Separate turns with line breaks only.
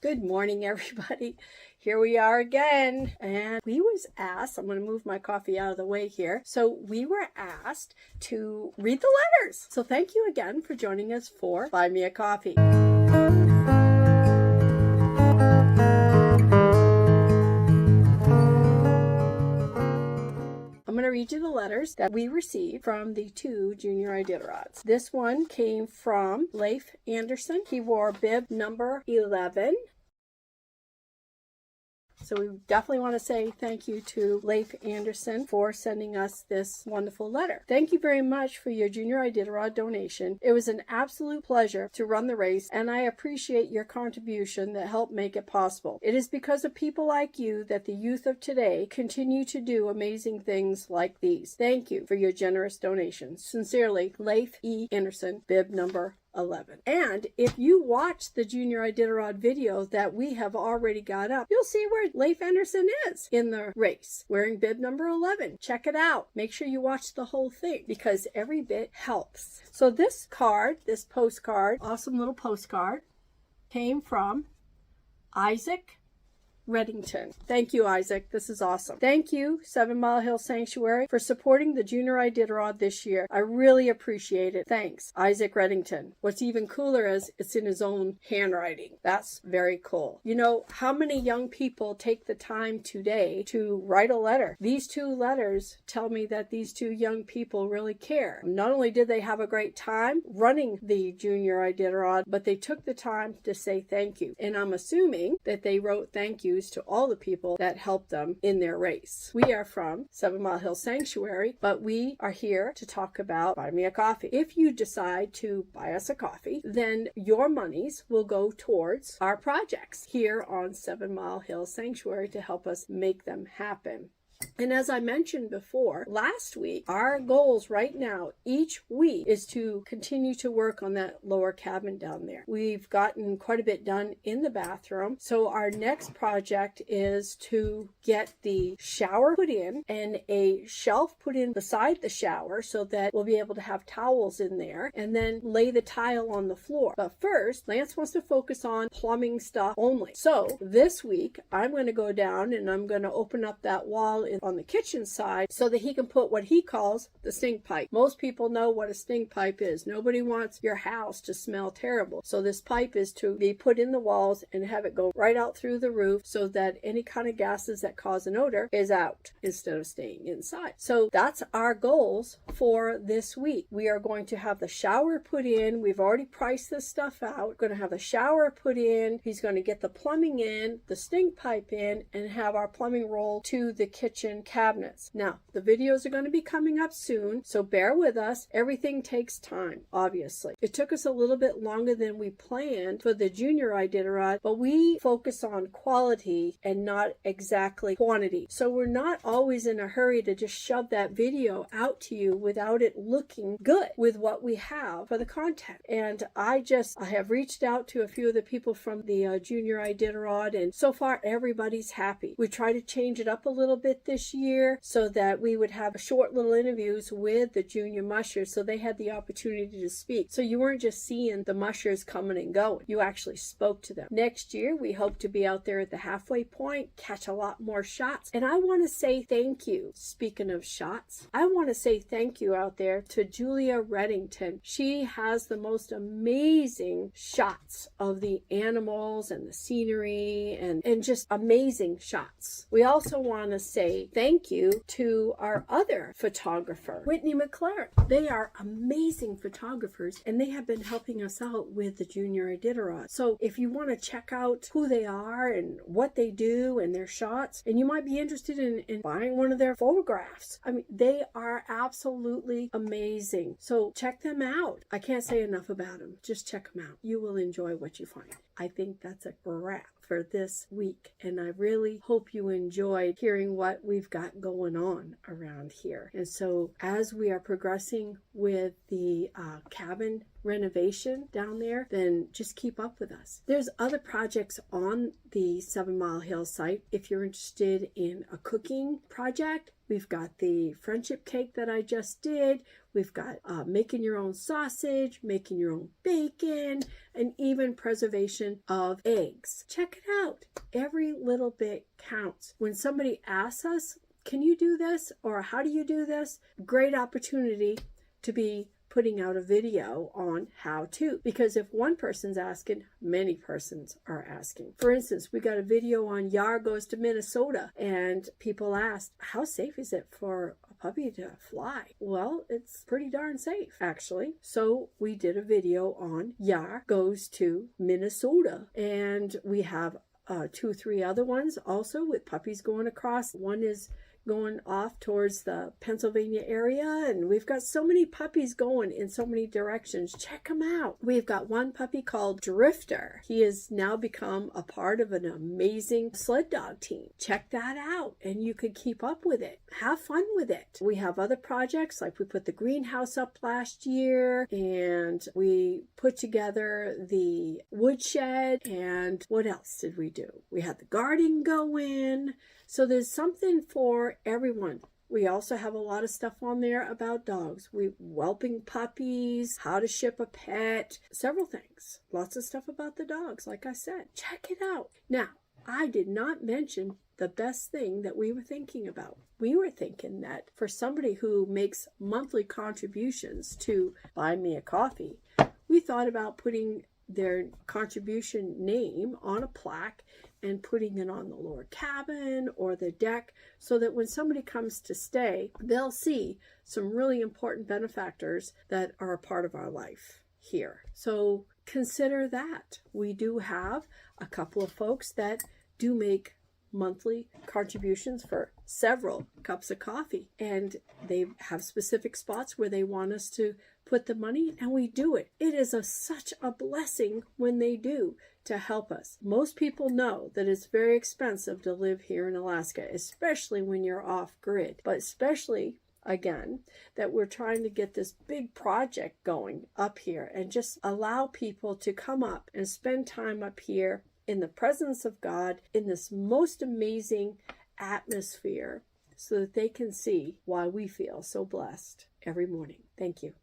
Good morning, everybody. Here we are again. And we was asked, I'm going to move my coffee out of the way here. So we were asked to read the letters. So thank you again for joining us for Buy Me a Coffee. I'm going to read you the letters that we received from the two junior Iditarods. This one came from Leif Anderson. He wore bib number 11. So we definitely want to say thank you to Leif Anderson for sending us this wonderful letter. Thank you very much for your Junior Iditarod donation. It was an absolute pleasure to run the race, and I appreciate your contribution that helped make it possible. It is because of people like you that the youth of today continue to do amazing things like these. Thank you for your generous donations. Sincerely, Leif E. Anderson, bib number 11. And if you watch the Junior Iditarod video that we have already got up, you'll see where Leif Anderson is in the race, wearing bib number 11. Check it out. Make sure you watch the whole thing because every bit helps. So this card, this postcard, awesome little postcard, came from Isaac Reddington. Thank you, Isaac. This is awesome. Thank you, 7 Mile Hill Sanctuary, for supporting the Junior Iditarod this year. I really appreciate it. Thanks, Isaac Reddington. What's even cooler is it's in his own handwriting. That's very cool. You know, how many young people take the time today to write a letter? These two letters tell me that these two young people really care. Not only did they have a great time running the Junior Iditarod, but they took the time to say thank you. And I'm assuming that they wrote thank you to all the people that helped them in their race. We are from 7 Mile Hill Sanctuary, but we are here to talk about Buy Me a Coffee. If you decide to buy us a coffee, then your monies will go towards our projects here on 7 Mile Hill Sanctuary to help us make them happen. And as I mentioned before, last week, our goals right now, each week, is to continue to work on that lower cabin down there. We've gotten quite a bit done in the bathroom. So our next project is to get the shower put in and a shelf put in beside the shower so that we'll be able to have towels in there and then lay the tile on the floor. But first, Lance wants to focus on plumbing stuff only. So this week, I'm going to go down and I'm going to open up that wall on the kitchen side so that he can put what he calls the stink pipe. Most people know what a stink pipe is. Nobody wants your house to smell terrible. So this pipe is to be put in the walls and have it go right out through the roof so that any kind of gases that cause an odor is out instead of staying inside. So that's our goals for this week. We are going to have the shower put in. We've already priced this stuff out. We're going to have the shower put in. He's going to get the plumbing in, the stink pipe in, and have our plumbing roll to the kitchen cabinets. Now, the videos are going to be coming up soon, so bear with us. Everything takes time, obviously. It took us a little bit longer than we planned for the Junior Iditarod, but we focus on quality and not exactly quantity. So we're not always in a hurry to just shove that video out to you without it looking good with what we have for the content. And I have reached out to a few of the people from the Junior Iditarod, and so far everybody's happy. We try to change it up a little bit this year so that we would have short little interviews with the junior mushers so they had the opportunity to speak. So you weren't just seeing the mushers coming and going. You actually spoke to them. Next year, we hope to be out there at the halfway point, catch a lot more shots. And I want to say thank you. Speaking of shots, I want to say thank you out there to Julia Reddington. She has the most amazing shots of the animals and the scenery and just amazing shots. We also want to say thank you to our other photographer, Whitney McLaren. They are amazing photographers and they have been helping us out with the Junior Iditarod. So if you want to check out who they are and what they do and their shots, and you might be interested in buying one of their photographs. I mean, they are absolutely amazing. So check them out. I can't say enough about them. Just check them out. You will enjoy what you find. I think that's a wrap for this week, and I really hope you enjoyed hearing what we've got going on around here. And so as we are progressing with the cabin renovation down there, then just keep up with us. There's other projects on the 7 Mile Hill site. If you're interested in a cooking project, we've got the friendship cake that I just did. We've got making your own sausage, making your own bacon, and even preservation of eggs. Check it out. Every little bit counts. When somebody asks us, can you do this? Or how do you do this? Great opportunity to be putting out a video on how to, because if one person's asking, many persons are asking. For instance, we got a video on Yar goes to Minnesota, and people asked, how safe is it for a puppy to fly? Well, it's pretty darn safe, actually. So we did a video on Yar goes to Minnesota, and we have 2 or 3 other ones also with puppies going across. One is going off towards the Pennsylvania area, and we've got so many puppies going in so many directions. Check them out. We've got one puppy called Drifter. He has now become a part of an amazing sled dog team. Check that out, and you could keep up with it. Have fun with it. We have other projects, like we put the greenhouse up last year, and we put together the woodshed, and what else did we do? We had the garden going. So there's something for everyone. We also have a lot of stuff on there about dogs. Whelping puppies, how to ship a pet, several things. Lots of stuff about the dogs, like I said. Check it out. Now, I did not mention the best thing that we were thinking about. We were thinking that for somebody who makes monthly contributions to Buy Me a Coffee, we thought about putting their contribution name on a plaque and putting it on the lower cabin or the deck, so that when somebody comes to stay, they'll see some really important benefactors that are a part of our life here. So consider that. We do have a couple of folks that do make monthly contributions for several cups of coffee, and they have specific spots where they want us to put the money, and we do it. It is such a blessing when they do, to help us. Most people know that it's very expensive to live here in Alaska, especially when you're off grid, but especially again that we're trying to get this big project going up here and just allow people to come up and spend time up here in the presence of God in this most amazing atmosphere, so that they can see why we feel so blessed every morning. Thank you.